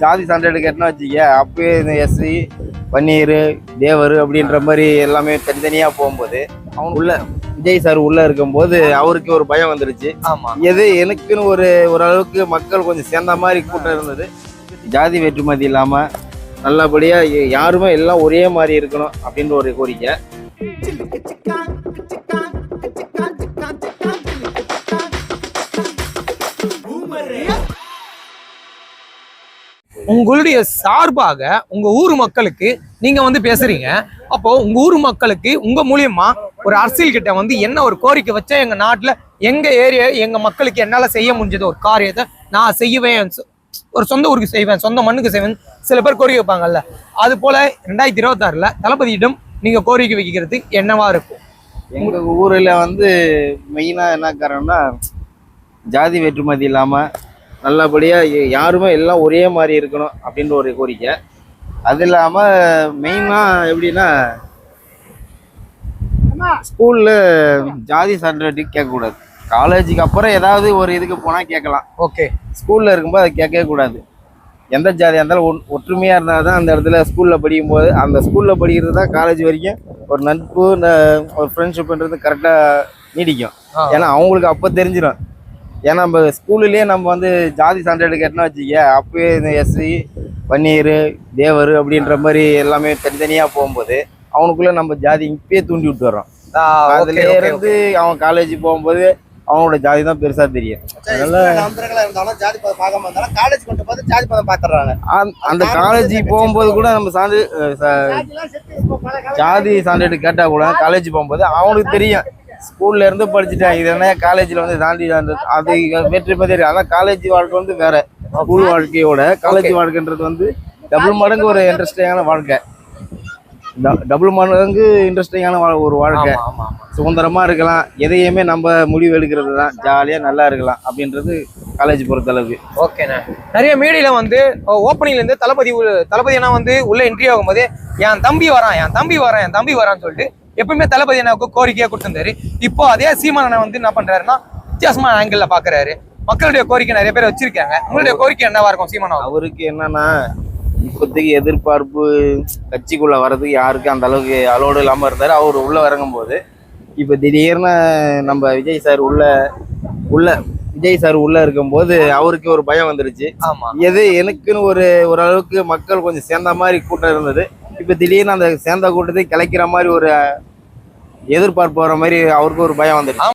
ஜாதி சான்றிதழ் கேட்டோம்னு வச்சுக்க, அப்பயே இந்த எஸ்சி, பன்னீர், தேவர் அப்படின்ற மாதிரி எல்லாமே தனித்தனியாக போகும்போது உள்ள விஜய் சார் உள்ள இருக்கும்போது அவருக்கு ஒரு பயம் வந்துருச்சு. எது எனக்குன்னு ஓரளவுக்கு மக்கள் கொஞ்சம் சேர்ந்த மாதிரி கூட்டம் இருந்தது. ஜாதி வேற்றுமதி இல்லாமல் நல்லபடியாக யாருமே எல்லாம் ஒரே மாதிரி இருக்கணும் அப்படின்ற ஒரு கோரிக்கை. உங்களுடைய சார்பாக உங்க ஊர் மக்களுக்கு நீங்க பேசுறீங்க. அப்போ உங்க ஊர் மக்களுக்கு உங்க மூலியமா ஒரு அரசியல் கிட்ட என்ன ஒரு கோரிக்கை வச்சா எங்க நாட்டுல எங்க ஏரியா எங்க மக்களுக்கு என்னால செய்ய முடிஞ்சது ஒரு காரியத்தை நான் செய்வேன், ஒரு சொந்த ஊருக்கு செய்வேன், சொந்த மண்ணுக்கு செய்வேன் சில பேர் கோரிக்கை வைப்பாங்கல்ல. அது போல 2026 தளபதியிடம் நீங்க கோரிக்கை வைக்கிறது என்னவா இருக்கும்? எங்க ஊர்ல மெயினா என்ன காரணம்னா ஜாதி வேற்றுமதி இல்லாம நல்லபடியாக யாருமே எல்லாம் ஒரே மாதிரி இருக்கணும் அப்படின்ற ஒரு கோரிக்கை. அது இல்லாமல் மெயினாக எப்படின்னா ஸ்கூலில் ஜாதி சான்றிதழ் கேட்கக்கூடாது. காலேஜுக்கு அப்புறம் ஏதாவது ஒரு இதுக்கு போனால் கேட்கலாம், ஓகே. ஸ்கூலில் இருக்கும்போது அதை கேட்கவே கூடாது. எந்த ஜாதியாக இருந்தாலும் ஒற்றுமையாக இருந்தால் தான் அந்த இடத்துல ஸ்கூலில் படிக்கும்போது அந்த ஸ்கூலில் படிக்கிறது தான் காலேஜ் வரைக்கும் ஒரு நட்பு ஒரு ஃப்ரெண்ட்ஷிப்ன்றது கரெக்டாக நீடிக்கும். ஏன்னா அவங்களுக்கு அப்போ தெரிஞ்சிடும். ஏன்னா நம்ம ஸ்கூல்லேயே நம்ம ஜாதி சான்றிதழ் கேட்டோம்னு வச்சுக்க, அப்பயே இந்த எஸ்சி, பன்னீர், தேவர் அப்படின்ற மாதிரி எல்லாமே தனித்தனியாக போகும்போது அவனுக்குள்ள நம்ம ஜாதி இப்பயே தூண்டி விட்டு வர்றோம். அதுல இருந்து அவன் காலேஜ் போகும்போது அவனோட ஜாதி தான் பெருசா தெரியும். அந்த காலேஜ் போகும்போது கூட நம்ம ஜாதி சான்றிதழ் கேட்டா கூட காலேஜ் போகும்போது அவனுக்கு தெரியும். ஸ்கூல்ல இருந்து படிச்சுட்டேன், இது என்ன காலேஜ்ல தாண்டி அது வேற்றுமை. ஆனா காலேஜ் வாழ்க்கை வேற. ஸ்கூல் வாழ்க்கையோட காலேஜ் வாழ்க்கைன்றது டபுள் மடங்கு ஒரு இன்ட்ரெஸ்டிங்கான வாழ்க்கை. டபுள் மடங்கு இன்ட்ரெஸ்டிங்கான ஒரு வாழ்க்கை. சுதந்திரமா இருக்கலாம், எதையுமே நம்ம முடிவு எடுக்கிறது தான், ஜாலியா நல்லா இருக்கலாம் அப்படின்றது காலேஜ் பொறுத்தளவுக்கு. ஓகேண்ணா. நிறைய மீடியில ஓப்பனிங்ல இருந்து தளபதி உள்ள என்ட்ரி ஆகும்போது என் தம்பி வரான்னு சொல்லிட்டு எப்பவுமே தளபதி எனக்கு கோரிக்கையா கொடுத்திருந்தாரு. இப்போ அதே சீமான் என்ன பண்றாருன்னா வித்தியாசமான ஆங்கிள் பாக்குறாரு. மக்களுடைய கோரிக்கை நிறைய பேர் வச்சிருக்காங்க. உங்களுடைய கோரிக்கை என்னவா இருக்கும் சீமான்? அவருக்கு என்னன்னா இப்போதைக்கு எதிர்பார்ப்பு கட்சிக்குள்ள வர்றதுக்கு யாருக்கு அந்த அளவுக்கு அலோடு இல்லாம இருந்தாரு. அவர் உள்ள இறங்கும் போது இப்ப திடீர்னு நம்ம விஜய் சார் உள்ள இருக்கும்போது அவருக்கு ஒரு பயம் வந்துருச்சு. எது எனக்குன்னு ஓரளவுக்கு மக்கள் கொஞ்சம் சேர்ந்த மாதிரி கூட்டம் இருந்தது. இப்ப திடீர்னு அந்த சேர்ந்த கூட்டத்தை கிளைக்கிற மாதிரி ஒரு எதிர்பார்ப்பு வர மாதிரி அவருக்கு ஒரு பயம் வந்துருச்சு.